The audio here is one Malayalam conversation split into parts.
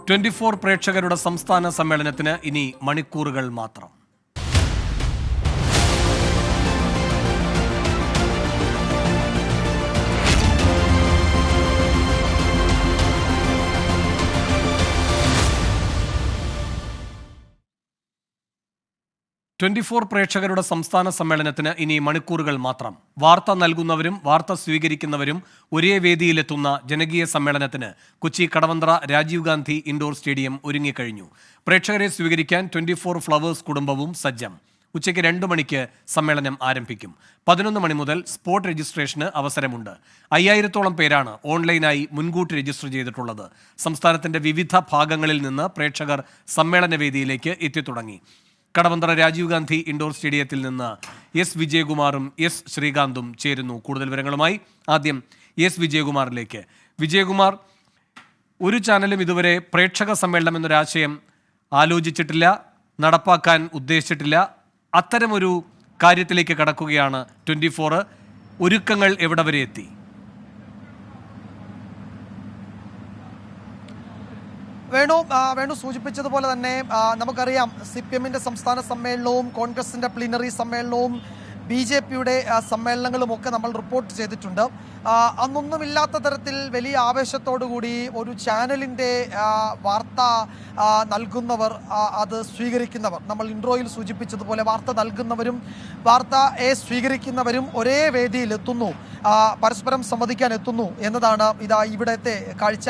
24 പ്രേക്ഷകരുടെ സംസ്ഥാന സമ്മേളനത്തിന് ഇനി മണിക്കൂറുകൾ മാത്രം. പ്രേക്ഷകരുടെ സംസ്ഥാന സമ്മേളനത്തിന് ഇനി മണിക്കൂറുകൾ മാത്രം. വാർത്ത നൽകുന്നവരും വാർത്ത സ്വീകരിക്കുന്നവരും ഒരേ വേദിയിലെത്തുന്ന ജനകീയ സമ്മേളനത്തിന് കൊച്ചി കടവന്ത്ര രാജീവ് ഗാന്ധി ഇൻഡോർ സ്റ്റേഡിയം ഒരുങ്ങിക്കഴിഞ്ഞു. പ്രേക്ഷകരെ സ്വീകരിക്കാൻ 24 ഫ്ലവേഴ്സ് കുടുംബവും സജ്ജം. ഉച്ചയ്ക്ക് 2 മണിക്ക് സമ്മേളനം ആരംഭിക്കും. 11 മണി മുതൽ സ്പോട്ട് രജിസ്ട്രേഷന് അവസരമുണ്ട്. 5000-ഓളം പേരാണ് ഓൺലൈനായി മുൻകൂട്ടി രജിസ്റ്റർ ചെയ്തിട്ടുള്ളത്. സംസ്ഥാനത്തിന്റെ വിവിധ ഭാഗങ്ങളിൽ നിന്ന് പ്രേക്ഷകർ സമ്മേളന വേദിയിലേക്ക് എത്തിത്തുടങ്ങി. കടവന്ത്ര രാജീവ് ഗാന്ധി ഇൻഡോർ സ്റ്റേഡിയത്തിൽ നിന്ന് എസ് വിജയകുമാറും എസ് ശ്രീകാന്തും ചേരുന്നു. കൂടുതൽ വിവരങ്ങളുമായി ആദ്യം എസ് വിജയകുമാറിലേക്ക്. വിജയകുമാർ, ഒരു ചാനലും ഇതുവരെ പ്രേക്ഷക സമ്മേളനം എന്നൊരാശയം ആലോചിച്ചിട്ടില്ല, നടപ്പാക്കാൻ ഉദ്ദേശിച്ചിട്ടില്ല. അത്തരമൊരു കാര്യത്തിലേക്ക് കടക്കുകയാണ് 24. ഒരുക്കങ്ങൾ എവിടെ വരെ എത്തി? വേണു സൂചിപ്പിച്ചതുപോലെ തന്നെ നമുക്കറിയാം, CPM-ന്റെ സംസ്ഥാന സമ്മേളനവും കോൺഗ്രസിന്റെ പ്ലീനറി സമ്മേളനവും BJP-യുടെ സമ്മേളനങ്ങളുമൊക്കെ നമ്മൾ റിപ്പോർട്ട് ചെയ്തിട്ടുണ്ട്. അന്നൊന്നുമില്ലാത്ത തരത്തിൽ വലിയ ആവേശത്തോടുകൂടി ഒരു ചാനലിൻ്റെ വാർത്ത നൽകുന്നവർ, അത് സ്വീകരിക്കുന്നവർ, നമ്മൾ ഇൻട്രോയിൽ സൂചിപ്പിച്ചതുപോലെ വാർത്ത നൽകുന്നവരും വാർത്തയെ സ്വീകരിക്കുന്നവരും ഒരേ വേദിയിൽ എത്തുന്നു, പരസ്പരം സംവദിക്കാൻ എത്തുന്നു എന്നതാണ് ഇവിടുത്തെ കാഴ്ച.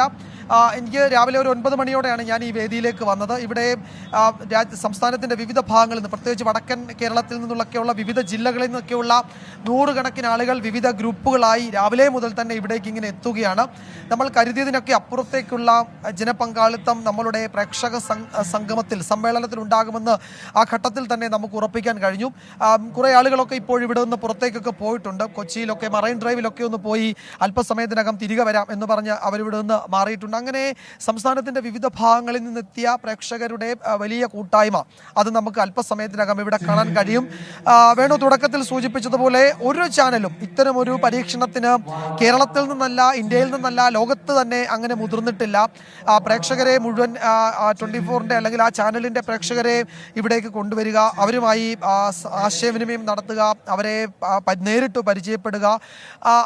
എനിക്ക് രാവിലെ ഒരു 9 മണിയോടെയാണ് ഞാൻ ഈ വേദിയിലേക്ക് വന്നത്. ഇവിടെ സംസ്ഥാനത്തിൻ്റെ വിവിധ ഭാഗങ്ങളിൽ നിന്ന്, പ്രത്യേകിച്ച് വടക്കൻ കേരളത്തിൽ നിന്നുള്ളൊക്കെയുള്ള വിവിധ ജില്ലകളിൽ നിന്നൊക്കെയുള്ള നൂറുകണക്കിന് ആളുകൾ വിവിധ ഗ്രൂപ്പുകളായി രാവിലെ മുതൽ തന്നെ ഇവിടേക്ക് ഇങ്ങനെ എത്തുകയാണ്. നമ്മൾ കരുതിയതിനൊക്കെ അപ്പുറത്തേക്കുള്ള ജനപങ്കാളിത്തം നമ്മളുടെ പ്രേക്ഷക സംഗമത്തിൽ, സമ്മേളനത്തിൽ ഉണ്ടാകുമെന്ന് ആ ഘട്ടത്തിൽ തന്നെ നമുക്ക് ഉറപ്പിക്കാൻ കഴിഞ്ഞു. കുറേ ആളുകളൊക്കെ ഇപ്പോൾ ഇവിടെ നിന്ന് പുറത്തേക്കൊക്കെ പോയിട്ടുണ്ട്. കൊച്ചിയിലൊക്കെ മറൈൻ ഡ്രൈവിലൊക്കെ ഒന്ന് പോയി അല്പസമയത്തിനകം തിരികെ വരാം എന്ന് പറഞ്ഞ് അവരിവിടെ നിന്ന് മാറിയിട്ടുണ്ട്. അങ്ങനെ സംസ്ഥാനത്തിൻ്റെ വിവിധ ഭാഗങ്ങളിൽ നിന്നെത്തിയ പ്രേക്ഷകരുടെ വലിയ കൂട്ടായ്മ, അത് നമുക്ക് അല്പസമയത്തിനകം ഇവിടെ കാണാൻ കഴിയും. വേണു തുടക്കത്തിൽ സൂചിപ്പിച്ചതുപോലെ ഒരു ചാനലും ഇത്തരമൊരു പരീക്ഷണത്തിന് കേരളത്തിൽ നിന്നല്ല, ഇന്ത്യയിൽ നിന്നല്ല, ലോകത്ത് തന്നെ അങ്ങനെ മുതിർന്നിട്ടില്ല. പ്രേക്ഷകരെ മുഴുവൻ 24-ന്റെ അല്ലെങ്കിൽ ആ ചാനലിൻ്റെ പ്രേക്ഷകരെ ഇവിടേക്ക് കൊണ്ടുവരിക, അവരുമായി ആശയവിനിമയം നടത്തുക, അവരെ നേരിട്ട് പരിചയപ്പെടുക,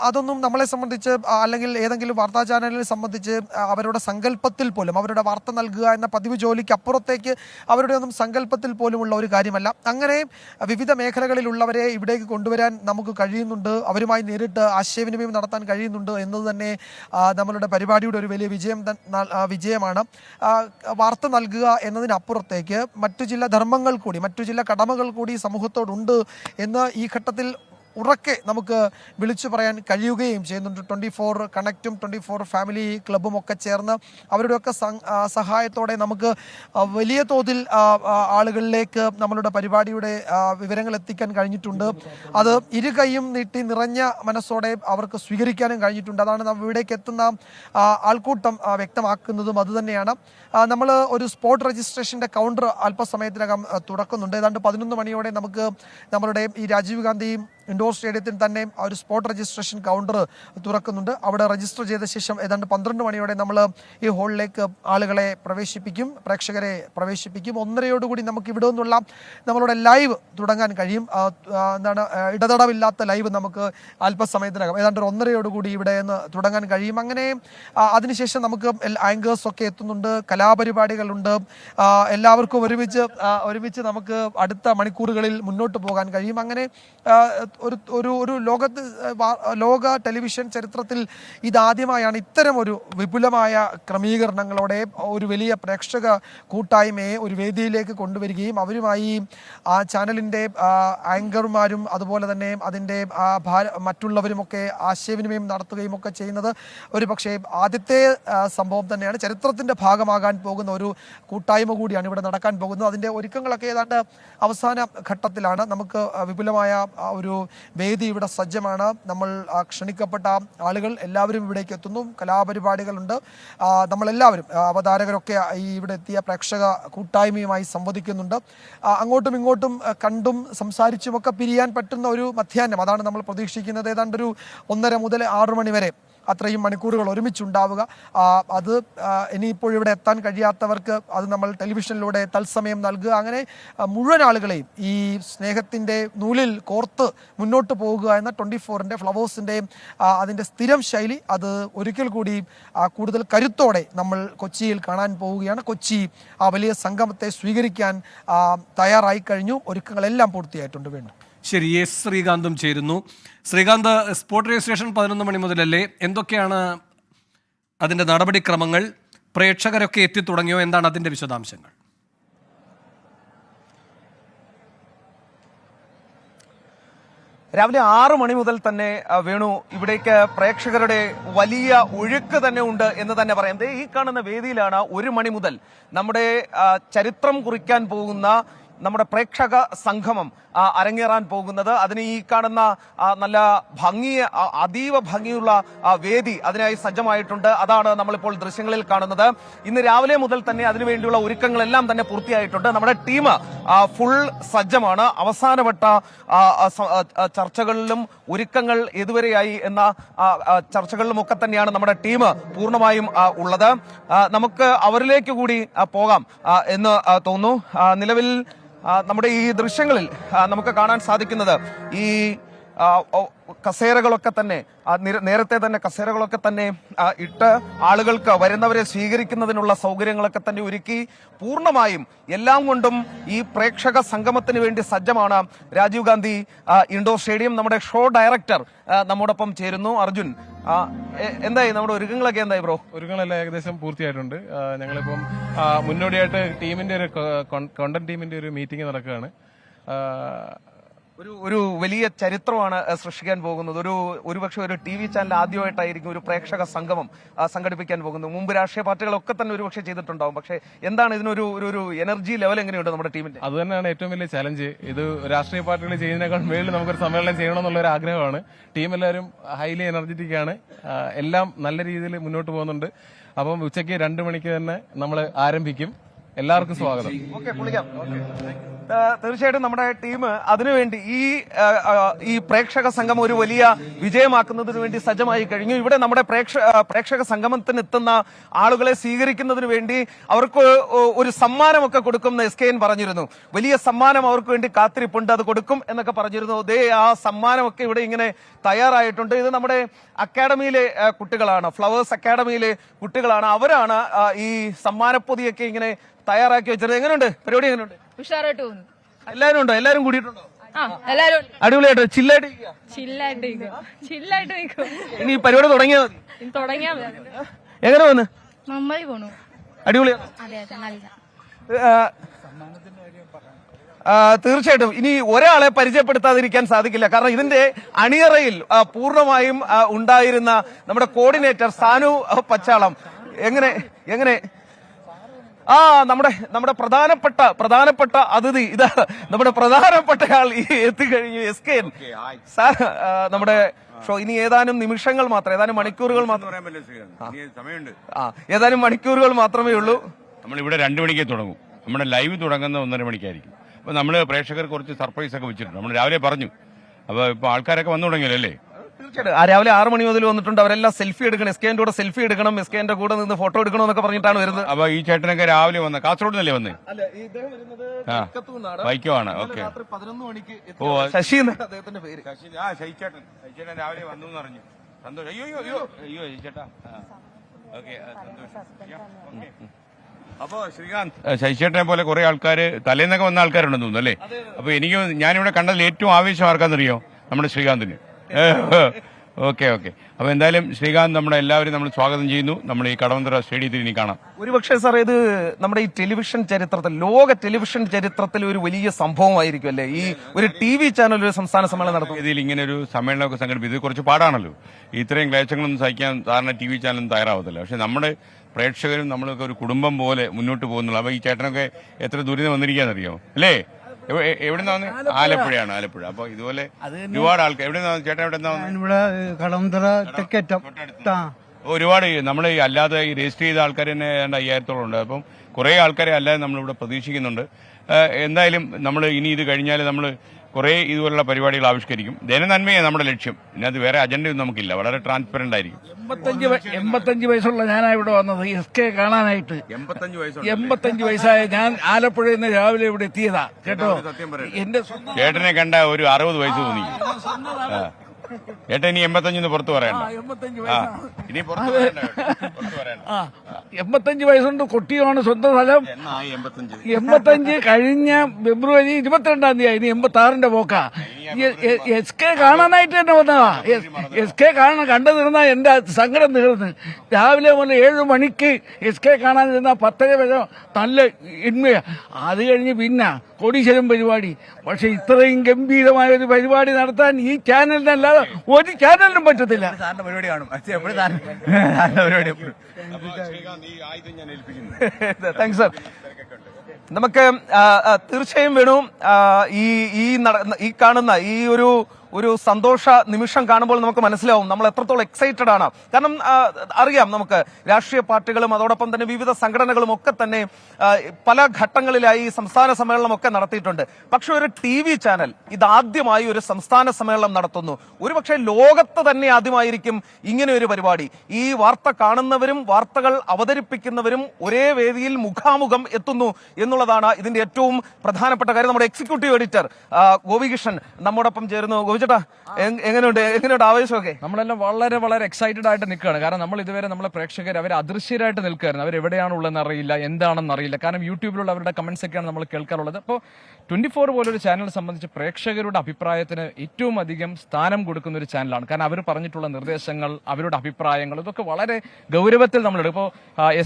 അതൊന്നും നമ്മളെ സംബന്ധിച്ച് അല്ലെങ്കിൽ ഏതെങ്കിലും വാർത്താ ചാനലിനെ സംബന്ധിച്ച് അവരുടെ സങ്കല്പത്തിൽ പോലും, അവരുടെ വാർത്ത നൽകുക എന്ന പതിവ് ജോലിക്ക് അപ്പുറത്തേക്ക് അവരുടെ ഒന്നും സങ്കല്പത്തിൽ പോലുമുള്ള ഒരു കാര്യമല്ല. അങ്ങനെ വിവിധ മേഖലകളിലുള്ളവരെ ഇവിടേക്ക് കൊണ്ടുവരാൻ നമുക്ക് കഴിയുന്നുണ്ട്, അവരുമായി നേരിട്ട് ആശയവിനിമയം നടത്താൻ കഴിയുന്നുണ്ട് എന്നത് തന്നെ നമ്മളുടെ പരിപാടിയുടെ ഒരു വലിയ വിജയമാണ്. വാർത്ത നൽകുക എന്നതിനപ്പുറത്തേക്ക് മറ്റു ചില ധർമ്മങ്ങൾ കൂടി, മറ്റു ചില കടമകൾ കൂടി സമൂഹത്തോടുണ്ട് എന്ന് ഈ ഘട്ടത്തിൽ ഉറക്കെ നമുക്ക് വിളിച്ചു പറയാൻ കഴിയുകയും ചെയ്യുന്നുണ്ട്. 24 കണക്റ്റും 24 ഫാമിലി ക്ലബ്ബും ഒക്കെ ചേർന്ന് അവരുടെയൊക്കെ സഹായത്തോടെ നമുക്ക് വലിയ തോതിൽ ആളുകളിലേക്ക് നമ്മളുടെ പരിപാടിയുടെ വിവരങ്ങൾ എത്തിക്കാൻ കഴിഞ്ഞിട്ടുണ്ട്. അത് ഇരു കൈയും നീട്ടി നിറഞ്ഞ മനസ്സോടെ അവർക്ക് സ്വീകരിക്കാനും കഴിഞ്ഞിട്ടുണ്ട്. അതാണ് ഇവിടേക്ക് എത്തുന്ന ആൾക്കൂട്ടം വ്യക്തമാക്കുന്നതും അതുതന്നെയാണ്. നമ്മൾ ഒരു സ്പോട്ട് രജിസ്ട്രേഷൻ്റെ കൗണ്ടർ അല്പസമയത്തിനകം തുറക്കുന്നുണ്ട്. ഏതാണ്ട് 11 മണിയോടെ നമുക്ക് നമ്മളുടെ ഈ രാജീവ് ഗാന്ധി ഇൻഡോർ സ്റ്റേഡിയത്തിൽ തന്നെ ഒരു സ്പോട്ട് രജിസ്ട്രേഷൻ കൗണ്ടർ തുറക്കുന്നുണ്ട്. അവിടെ രജിസ്റ്റർ ചെയ്ത ശേഷം ഏതാണ്ട് 12 മണിയോടെ നമ്മൾ ഈ ഹാളിലേക്ക് ആളുകളെ പ്രവേശിപ്പിക്കും, പ്രേക്ഷകരെ പ്രവേശിപ്പിക്കും. 1:30 നമുക്ക് ഇവിടെ നിന്നുള്ള നമ്മളുടെ ലൈവ് തുടങ്ങാൻ കഴിയും. ഇടതടവില്ലാത്ത ലൈവ് നമുക്ക് അല്പസമയത്തിനകം ഏതാണ്ട് 1:30 ഇവിടെ നിന്ന് തുടങ്ങാൻ കഴിയും. അങ്ങനെ അതിനുശേഷം നമുക്ക് ആങ്കേഴ്സൊക്കെ എത്തുന്നുണ്ട്, കലാപരിപാടികളുണ്ട്. എല്ലാവർക്കും ഒരുമിച്ച് നമുക്ക് അടുത്ത മണിക്കൂറുകളിൽ മുന്നോട്ട് പോകാൻ കഴിയും. അങ്ങനെ ഒരു ലോക ടെലിവിഷൻ ചരിത്രത്തിൽ ഇതാദ്യമായാണ് ഇത്തരം ഒരു വിപുലമായ ക്രമീകരണങ്ങളോടെ ഒരു വലിയ പ്രേക്ഷക കൂട്ടായ്മയെ ഒരു വേദിയിലേക്ക് കൊണ്ടുവരികയും അവരുമായി ആ ചാനലിൻ്റെ ആങ്കർമാരും അതുപോലെ തന്നെ അതിൻ്റെ മറ്റുള്ളവരുമൊക്കെ ആശയവിനിമയം നടത്തുകയും ഒക്കെ ചെയ്യുന്നത് ഒരു പക്ഷേ ആദ്യത്തെ സംഭവം തന്നെയാണ്. ചരിത്രത്തിൻ്റെ ഭാഗമാകാൻ പോകുന്ന ഒരു കൂട്ടായ്മ കൂടിയാണ് ഇവിടെ നടക്കാൻ പോകുന്നത്. അതിൻ്റെ ഒരുക്കങ്ങളൊക്കെ ഏതാണ്ട് അവസാന ഘട്ടത്തിലാണ്. നമുക്ക് വിപുലമായ ഒരു വേദി ഇവിടെ സജ്ജമാണ്. നമ്മൾ ക്ഷണിക്കപ്പെട്ട ആളുകൾ എല്ലാവരും ഇവിടേക്ക് എത്തുന്നു. കലാപരിപാടികളുണ്ട്. നമ്മളെല്ലാവരും അവതാരകരൊക്കെ ഈ ഇവിടെ എത്തിയ പ്രേക്ഷക കൂട്ടായ്മയുമായി സംവദിക്കുന്നുണ്ട്. അങ്ങോട്ടും ഇങ്ങോട്ടും കണ്ടും സംസാരിച്ചുമൊക്കെ പിരിയാൻ പറ്റുന്ന ഒരു മധ്യാഹ്നം, അതാണ് നമ്മൾ പ്രതീക്ഷിക്കുന്നത്. ഏതാണ്ട് ഒരു 1:30 മുതൽ 6 മണി വരെ അത്രയും മണിക്കൂറുകൾ ഒരുമിച്ചുണ്ടാവുക. അത് ഇനിയിപ്പോൾ ഇവിടെ എത്താൻ കഴിയാത്തവർക്ക് അത് നമ്മൾ ടെലിവിഷനിലൂടെ തത്സമയം നൽകുക, അങ്ങനെ മുഴുവൻ ആളുകളെയും ഈ സ്നേഹത്തിൻ്റെ നൂലിൽ കോർത്ത് മുന്നോട്ട് പോകുക എന്ന 24-ൻ്റെ ഫ്ലവേഴ്സിൻ്റെ അതിൻ്റെ സ്ഥിരം ശൈലി അത് ഒരിക്കൽ കൂടി കൂടുതൽ കരുത്തോടെ നമ്മൾ കൊച്ചിയിൽ കാണാൻ പോവുകയാണ്. കൊച്ചി ആ വലിയ സംഗമത്തെ സ്വീകരിക്കാൻ തയ്യാറായി കഴിഞ്ഞു. ഒരുക്കങ്ങളെല്ലാം പൂർത്തിയായിട്ടുണ്ട്. വേണം ശരി, എസ് ശ്രീകാന്തും ചേരുന്നു. ശ്രീകാന്ത്, സ്പോട്ട് രജിസ്ട്രേഷൻ 11 മണി മുതലല്ലേ? എന്തൊക്കെയാണ് അതിൻ്റെ നടപടിക്രമങ്ങൾ? പ്രേക്ഷകരൊക്കെ എത്തിത്തുടങ്ങിയോ? എന്താണ് അതിൻ്റെ വിശദാംശങ്ങൾ? രാവിലെ 6 മണി മുതൽ തന്നെ വേണു ഇവിടേക്ക് പ്രേക്ഷകരുടെ വലിയ ഒഴുക്ക് തന്നെ ഉണ്ട് എന്ന് തന്നെ പറയാം. ഈ കാണുന്ന വേദിയിലാണ് 1 മണി മുതൽ നമ്മുടെ ചരിത്രം കുറിക്കാൻ പോകുന്ന നമ്മുടെ പ്രേക്ഷക സംഗമം അരങ്ങേറാൻ പോകുന്നത്. അതിന് ഈ കാണുന്ന നല്ല അതീവ ഭംഗിയുള്ള വേദി അതിനായി സജ്ജമായിട്ടുണ്ട്. അതാണ് നമ്മളിപ്പോൾ ദൃശ്യങ്ങളിൽ കാണുന്നത്. ഇന്ന് രാവിലെ മുതൽ തന്നെ അതിനുവേണ്ടിയുള്ള ഒരുക്കങ്ങളെല്ലാം തന്നെ പൂർത്തിയായിട്ടുണ്ട്. നമ്മുടെ ടീം ഫുൾ സജ്ജമാണ്. അവസാനവട്ട ചർച്ചകളിലും ഒരുക്കങ്ങൾ ഇതുവരെയായി എന്ന ചർച്ചകളിലുമൊക്കെ തന്നെയാണ് നമ്മുടെ ടീം പൂർണ്ണമായും ഉള്ളത്. നമുക്ക് അവരിലേക്ക് കൂടി പോകാം എന്ന് തോന്നുന്നു. നിലവിൽ നമ്മുടെ ഈ ദൃശ്യങ്ങളിൽ നമുക്ക് കാണാൻ സാധിക്കുന്നത് ഈ കസേരകളൊക്കെ തന്നെ നേരത്തെ തന്നെ കസേരകളൊക്കെ തന്നെ ഇട്ട് ആളുകൾക്ക് വരുന്നവരെ സ്വീകരിക്കുന്നതിനുള്ള സൗകര്യങ്ങളൊക്കെ തന്നെ ഒരുക്കി പൂർണ്ണമായും എല്ലാം കൊണ്ടും ഈ പ്രേക്ഷക സംഗമത്തിന് വേണ്ടി സജ്ജമാണ് രാജീവ് ഗാന്ധി ഇൻഡോർ സ്റ്റേഡിയം. നമ്മുടെ ഷോ ഡയറക്ടർ നമ്മോടൊപ്പം ചേരുന്നു. അർജുൻ, എന്തായി നമ്മുടെ ഒരുക്കങ്ങളൊക്കെ? എന്തായി ബ്രോ? ഒരുക്കങ്ങളെല്ലാം ഏകദേശം പൂർത്തിയായിട്ടുണ്ട്. ഞങ്ങളിപ്പം മുന്നോടിയായിട്ട് ടീമിന്റെ ഒരു കോണ്ടന്റ് ടീമിന്റെ ഒരു മീറ്റിംഗ് നടക്കുകയാണ്. ഒരു വലിയ ചരിത്രമാണ് സൃഷ്ടിക്കാൻ പോകുന്നത്. ഒരുപക്ഷെ ഒരു TV ചാനൽ ആദ്യമായിട്ടായിരിക്കും ഒരു പ്രേക്ഷക സംഗമം സംഘടിപ്പിക്കാൻ പോകുന്നത്. മുമ്പ് രാഷ്ട്രീയ പാർട്ടികളൊക്കെ തന്നെ ഒരുപക്ഷെ ചെയ്തിട്ടുണ്ടാവും. പക്ഷേ എന്താണ് ഇതിനൊരു ഒരു എനർജി ലെവൽ എങ്ങനെയുണ്ട് നമ്മുടെ ടീമിന്റെ? അത് തന്നെയാണ് ഏറ്റവും വലിയ ചലഞ്ച്. ഇത് രാഷ്ട്രീയ പാർട്ടികൾ ചെയ്യുന്നതിനേക്കാൾ മേളിൽ നമുക്കൊരു സമ്മേളനം ചെയ്യണമെന്നുള്ള ഒരു ആഗ്രഹമാണ്. ടീം എല്ലാവരും ഹൈലി എനർജറ്റിക് ആണ്. എല്ലാം നല്ല രീതിയിൽ മുന്നോട്ട് പോകുന്നുണ്ട്. അപ്പം ഉച്ചയ്ക്ക് 2 മണിക്ക് തന്നെ നമ്മൾ ആരംഭിക്കും. എല്ലാവർക്കും സ്വാഗതം. തീർച്ചയായിട്ടും നമ്മുടെ ടീം അതിനുവേണ്ടി ഈ പ്രേക്ഷക സംഗമം ഒരു വലിയ വിജയമാക്കുന്നതിന് വേണ്ടി സജ്ജമായി കഴിഞ്ഞു. ഇവിടെ നമ്മുടെ പ്രേക്ഷക സംഗമത്തിന് എത്തുന്ന ആളുകളെ സ്വീകരിക്കുന്നതിന് വേണ്ടി അവർക്ക് ഒരു സമ്മാനമൊക്കെ കൊടുക്കും SKN പറഞ്ഞിരുന്നു. വലിയ സമ്മാനം അവർക്ക് വേണ്ടി കാത്തിരിപ്പുണ്ട്, അത് കൊടുക്കും എന്നൊക്കെ പറഞ്ഞിരുന്നു. ആ സമ്മാനമൊക്കെ ഇവിടെ ഇങ്ങനെ തയ്യാറായിട്ടുണ്ട്. ഇത് നമ്മുടെ അക്കാഡമിയിലെ കുട്ടികളാണ്, ഫ്ലവേഴ്സ് അക്കാഡമിയിലെ കുട്ടികളാണ്. അവരാണ് ഈ സമ്മാനപ്പൊതിയൊക്കെ ഇങ്ങനെ തയ്യാറാക്കി വെച്ചത്. എങ്ങനെയുണ്ട് പരിപാടി? എങ്ങനെയുണ്ട്? ഉഷാറായിട്ട് പോകുന്നു. എല്ലാരും ഉണ്ടോ? എല്ലാരും കൂടിയിട്ടുണ്ടോ? എല്ലാരും അടിപൊളിയായിട്ട് ചില്ലായിട്ട് ഇനി പരിപാടി തുടങ്ങിയാൽ മതി. തുടങ്ങിയാ എങ്ങനെ വന്ന് നന്നായി പോണു. അടിപൊളിയാണ്. തീർച്ചയായിട്ടും ഇനി ഒരാളെ പരിചയപ്പെടുത്താതിരിക്കാൻ സാധിക്കില്ല. കാരണം ഇതിന്റെ അണിയറയിൽ പൂർണ്ണമായും ഉണ്ടായിരുന്ന നമ്മുടെ കോർഡിനേറ്റർ സാനു പച്ചാളം. എങ്ങനെ നമ്മുടെ പ്രധാനപ്പെട്ട അതിഥി ഇതാ, നമ്മുടെ പ്രധാനപ്പെട്ട ആൾ എത്തിക്കഴിഞ്ഞു. SKN സാർ, നമ്മുടെ ഷോ ഇനി ഏതാനും നിമിഷങ്ങൾ മാത്രം, ഏതാനും മണിക്കൂറുകൾ മാത്രമേ ഉള്ളൂ. നമ്മളിവിടെ 2 മണിക്ക് തുടങ്ങും. നമ്മുടെ ലൈവ് തുടങ്ങുന്ന 1:30 മണിക്കായിരിക്കും. അപ്പൊ നമ്മള് പ്രേക്ഷകർക്ക് കുറച്ച് സർപ്രൈസ് ഒക്കെ വെച്ചിട്ടുണ്ട്. നമ്മൾ രാവിലെ പറഞ്ഞു. അപ്പൊ ഇപ്പൊ ആൾക്കാരൊക്കെ വന്നു തുടങ്ങിയല്ലോ അല്ലേ? തീർച്ചയായിട്ടും രാവിലെ 6 മണി മുതൽ വന്നിട്ടുണ്ട്. അവരെല്ലാം സെൽഫി എടുക്കണം, SKN കൂടെ സെൽഫി എടുക്കണം, SKN കൂടെ നിന്ന് ഫോട്ടോ എടുക്കണം എന്നൊക്കെ പറഞ്ഞിട്ടാണ് വരുന്നത്. അപ്പൊ ഈ ചേട്ടനൊക്കെ രാവിലെ വന്ന കാസർഗോഡ് നിന്നല്ലേ വന്നേ? വൈക്കമാണ്. ഓക്കെ. ഓ, ശശി എന്നാണ് അദ്ദേഹത്തിന്റെ പേര്. ശശിചേട്ടൻ രാവിലെ വന്നു എന്ന് പറഞ്ഞു. സന്തോഷം. അയ്യോ ശശിചേട്ടാ. ഓക്കെ, സന്തോഷം. അപ്പൊ ശ്രീകാന്ത്, ശശിചേട്ടനെ പോലെ കുറെ ആൾക്കാര് തലേന്നൊക്കെ വന്ന ആൾക്കാരുണ്ടെന്ന് തോന്നുന്നു അല്ലേ? അപ്പൊ ഞാനിവിടെ കണ്ടതിൽ ഏറ്റവും ആവേശം ആർക്കാന്നറിയോ? നമ്മുടെ ശ്രീകാന്തിന്. ഓക്കെ. അപ്പൊ എന്തായാലും ശ്രീകാന്ത് നമ്മുടെ എല്ലാവരും നമ്മൾ സ്വാഗതം ചെയ്യുന്നു. നമ്മൾ ഈ കടവന്ത്ര സ്റ്റേഡിയത്തിൽ ഇനി കാണാം. ഒരുപക്ഷെ സാർ ഇത് നമ്മുടെ ഈ ടെലിവിഷൻ ചരിത്രത്തിൽ, ലോക ടെലിവിഷൻ ചരിത്രത്തിൽ ഒരു വലിയ സംഭവമായിരിക്കും അല്ലേ ഈ ഒരു TV ചാനൽ ഒരു സംസ്ഥാന സമ്മേളനം നടത്തും? ഇതിൽ ഇങ്ങനെ ഒരു സമ്മേളനമൊക്കെ സംഘടിപ്പിച്ചത് ഇത് കുറച്ച് പാടാണല്ലോ. ഇത്രയും ക്ലേശങ്ങളൊന്നും സഹിക്കാൻ സാധാരണ TV ചാനലും തയ്യാറാവത്തില്ല. പക്ഷെ നമ്മുടെ പ്രേക്ഷകരും നമ്മളൊക്കെ ഒരു കുടുംബം പോലെ മുന്നോട്ട് പോകുന്നുള്ളൂ. അപ്പൊ ഈ ചേട്ടനൊക്കെ എത്ര ദൂരം വന്നിരിക്കാന്നറിയോ അല്ലേ? എവിടെന്നാ വന്നത്? ആലപ്പുഴയാണ്. ആലപ്പുഴ. അപ്പൊ ഇതുപോലെ ഒരുപാട് ആൾക്കാർ. എവിടെന്നാ ചേട്ടൻ? ഒരുപാട് നമ്മൾ അല്ലാതെ ഈ രജിസ്റ്റർ ചെയ്ത ആൾക്കാർ തന്നെ 5000-ഓളം ഉണ്ട്. അപ്പം കുറെ ആൾക്കാരെ അല്ലാതെ നമ്മളിവിടെ പ്രതീക്ഷിക്കുന്നുണ്ട്. എന്തായാലും നമ്മൾ ഇനി ഇത് കഴിഞ്ഞാൽ നമ്മൾ കുറേ ഇതുപോലുള്ള പരിപാടികൾ ആവിഷ്കരിക്കും. ജനനന്മയാണ് നമ്മുടെ ലക്ഷ്യം. ഇതിനകത്ത് വേറെ അജണ്ടയൊന്നും നമുക്കില്ല. വളരെ ട്രാൻസ്പെറന്റ് ആയിരിക്കും. 85 വയസ്സുള്ള ഞാനാ ഇവിടെ വന്നത് SK കാണാനായിട്ട്. 85 വയസ്സായ ഞാൻ ആലപ്പുഴയിൽ നിന്ന് രാവിലെ ഇവിടെ എത്തിയതാ കേട്ടോ. എന്റെ ചേട്ടനെ കണ്ട ഒരു 60 വയസ്സ് തോന്നി. ചേട്ടൻ ഇനി 85 പുറത്ത് പറയണ്ട. 85 ഇനി പുറത്ത് പറയണ്ട. 85 വയസ്സുണ്ട്. കൊട്ടിയാണ് സ്വന്തം സ്ഥലം. 85 കഴിഞ്ഞ ഫെബ്രുവരി 22-ാം തീയതി. ഇനി 86-ന്റെ പോക്കാ. SK കാണാനായിട്ട് തന്നെ വന്നതാ. SK കണ്ടു തീർന്ന എന്റെ സങ്കടം തീർന്ന്. രാവിലെ മുതൽ 7 മണിക്ക് SK കാണാൻ നിന്ന 10 വരെ നല്ല ഇന്മയാ. അത് കഴിഞ്ഞ് പിന്നെ കോടീശ്വരം പരിപാടി. പക്ഷെ ഇത്രയും ഗംഭീരമായ ഒരു പരിപാടി നടത്താൻ ഈ ചാനലിനല്ലാതെ ഒരു ചാനലിനും പറ്റത്തില്ല. പരിപാടി കാണും. Thanks sir. നമുക്ക് തീർച്ചയായും വേണം ഈ കാണുന്ന ഈ ഒരു സന്തോഷ നിമിഷം കാണുമ്പോൾ നമുക്ക് മനസ്സിലാവും നമ്മൾ എത്രത്തോളം എക്സൈറ്റഡ് ആണ്. കാരണം അറിയാം, നമുക്ക് രാഷ്ട്രീയ പാർട്ടികളും അതോടൊപ്പം തന്നെ വിവിധ സംഘടനകളും ഒക്കെ തന്നെ പല ഘട്ടങ്ങളിലായി സംസ്ഥാന സമ്മേളനം ഒക്കെ നടത്തിയിട്ടുണ്ട്. പക്ഷെ ഒരു TV ചാനൽ ഇതാദ്യമായി ഒരു സംസ്ഥാന സമ്മേളനം നടത്തുന്നു. ഒരുപക്ഷെ ലോകത്ത് തന്നെ ആദ്യമായിരിക്കും ഇങ്ങനെ ഒരു പരിപാടി. ഈ വാർത്ത കാണുന്നവരും വാർത്തകൾ അവതരിപ്പിക്കുന്നവരും ഒരേ വേദിയിൽ മുഖാമുഖം എത്തുന്നു എന്നുള്ളതാണ് ഇതിന്റെ ഏറ്റവും പ്രധാനപ്പെട്ട കാര്യം. നമ്മുടെ എക്സിക്യൂട്ടീവ് എഡിറ്റർ ഗോപികൃഷ്ണൻ നമ്മോടൊപ്പം ചേരുന്നു. ഗോപിച്ചേട്ടാ, എങ്ങനെയുണ്ട് ആവേശമൊക്കെ? നമ്മളെല്ലാം വളരെ വളരെ എക്സൈറ്റഡ് ആയിട്ട് നിൽക്കുകയാണ്. കാരണം നമ്മൾ ഇതുവരെ നമ്മളെ പ്രേക്ഷകർ അവർ അദൃശ്യരായിട്ട് നിൽക്കുകയായിരുന്നു. അവർ എവിടെയാണുള്ളതെന്ന് അറിയില്ല, എന്താണെന്ന് അറിയില്ല. കാരണം യൂട്യൂബിലുള്ള അവരുടെ കമന്റ്സ് ഒക്കെയാണ് നമ്മൾ കേൾക്കാറുള്ളത്. അപ്പോൾ 24 പോലൊരു ചാനലിനെ സംബന്ധിച്ച് പ്രേക്ഷകരുടെ അഭിപ്രായത്തിന് ഏറ്റവും അധികം സ്ഥാനം കൊടുക്കുന്ന ഒരു ചാനലാണ്. കാരണം അവർ പറഞ്ഞിട്ടുള്ള നിർദ്ദേശങ്ങൾ, അവരുടെ അഭിപ്രായങ്ങൾ, ഇതൊക്കെ വളരെ ഗൗരവത്തിൽ നമ്മളെടുക്കും. ഇപ്പോൾ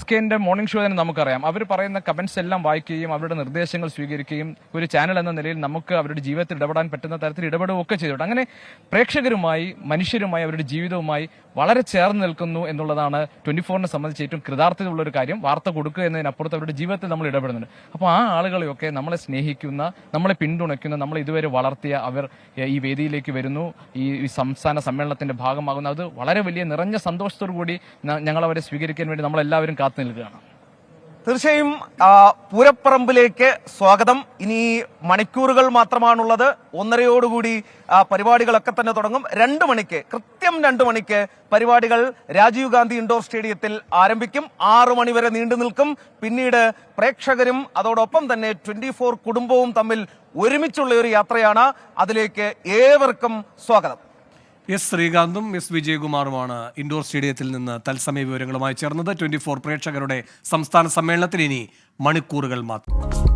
SKന്റെ മോർണിംഗ് ഷോ തന്നെ നമുക്കറിയാം. അവർ പറയുന്ന കമന്റ്സ് എല്ലാം വായിക്കുകയും അവരുടെ നിർദ്ദേശങ്ങൾ സ്വീകരിക്കുകയും ഒരു ചാനൽ എന്ന നിലയിൽ നമുക്ക് അവരുടെ ജീവിതത്തിൽ ഇടപെടാൻ പറ്റുന്ന തരത്തിൽ ഇടപെടുകയൊക്കെ ചെയ്തിട്ടുണ്ട്. അങ്ങനെ പ്രേക്ഷകരുമായി, മനുഷ്യരുമായി, അവരുടെ ജീവിതവുമായി വളരെ ചേർന്ന് നിൽക്കുന്നു എന്നുള്ളതാണ് 24നെ സംബന്ധിച്ച് ഏറ്റവും കൃതാർത്ഥതയുള്ള ഒരു കാര്യം. വാർത്ത കൊടുക്കുക എന്നതിനപ്പുറത്ത് അവരുടെ ജീവിതത്തിൽ നമ്മൾ ഇടപെടുന്നുണ്ട്. അപ്പോൾ ആ ആളുകളെയൊക്കെ നമ്മളെ സ്നേഹിക്കുന്ന, നമ്മളെ പിന്തുണയ്ക്കുന്ന, നമ്മൾ ഇതുവരെ വളർത്തിയ അവർ ഈ വേദിയിലേക്ക് വരുന്നു, ഈ സംസ്ഥാന സമ്മേളനത്തിന്റെ ഭാഗമാകുന്നു. അത് വളരെ വലിയ നിറഞ്ഞ സന്തോഷത്തോടു കൂടി ഞങ്ങൾ അവരെ സ്വീകരിക്കാൻ വേണ്ടി നമ്മളെല്ലാവരും കാത്തു നിൽക്കുകയാണ്. തീർച്ചയായും പൂരപ്പറമ്പിലേക്ക് സ്വാഗതം. ഇനി മണിക്കൂറുകൾ മാത്രമാണുള്ളത്. 1:30യോടുകൂടി പരിപാടികളൊക്കെ തന്നെ തുടങ്ങും. 2 മണിക്ക്, കൃത്യം 2 മണിക്ക് പരിപാടികൾ രാജീവ് ഗാന്ധി ഇൻഡോർ സ്റ്റേഡിയത്തിൽ ആരംഭിക്കും. 6 മണി വരെ നീണ്ടു നിൽക്കും. പിന്നീട് പ്രേക്ഷകരും അതോടൊപ്പം തന്നെ 24 കുടുംബവും തമ്മിൽ ഒരുമിച്ചുള്ള ഒരു യാത്രയാണ്. അതിലേക്ക് ഏവർക്കും സ്വാഗതം. ശ്രീകാന്തും വിജയകുമാറുമാണ് ഇൻഡോർ സ്റ്റേഡിയത്തിൽ നിന്ന് തത്സമയ വിവരങ്ങളുമായി ചേർന്നത്. 24 പ്രേക്ഷകരുടെ സംസ്ഥാന സമ്മേളനത്തിന് ഇനി മണിക്കൂറുകൾ മാത്രം.